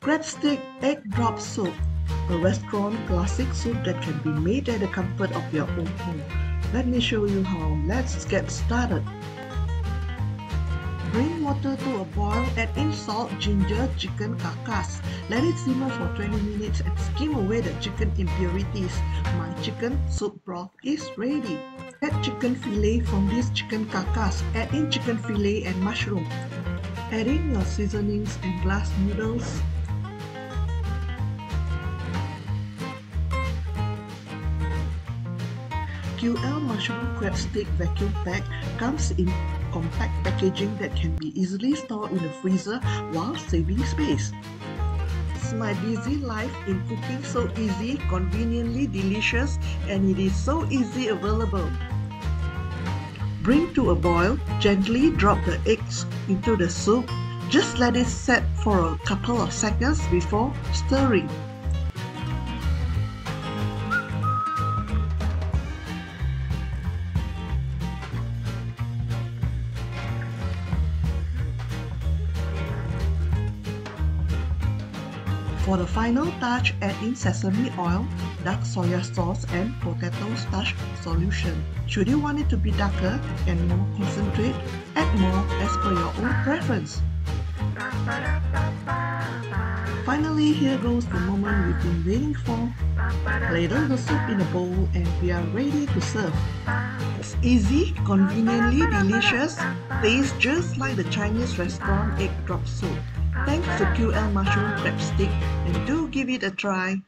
Crab stick egg drop soup, a restaurant classic soup that can be made at the comfort of your own home. Let me show you how. Let's get started. Bring water to a boil, add in salt, ginger, chicken carcass. Let it simmer for 20 minutes and skim away the chicken impurities. My chicken soup broth is ready. Add chicken fillet from this chicken carcass. Add in chicken fillet and mushroom. Add in your seasonings and glass noodles. QL mushroom crab stick vacuum pack comes in compact packaging that can be easily stored in the freezer while saving space. It's my busy life in cooking so easy, conveniently delicious, and it is so easy available. Bring to a boil, gently drop the eggs into the soup. Just let it set for a couple of seconds before stirring. For the final touch, add in sesame oil, dark soy sauce and potato starch solution. Should you want it to be darker and more concentrate, add more as per your own preference. Finally, here goes the moment we've been waiting for. Ladle the soup in a bowl and we are ready to serve. It's easy, conveniently delicious, tastes just like the Chinese restaurant egg drop soup. Thanks to QL Mushroom Crab Stick, and do give it a try.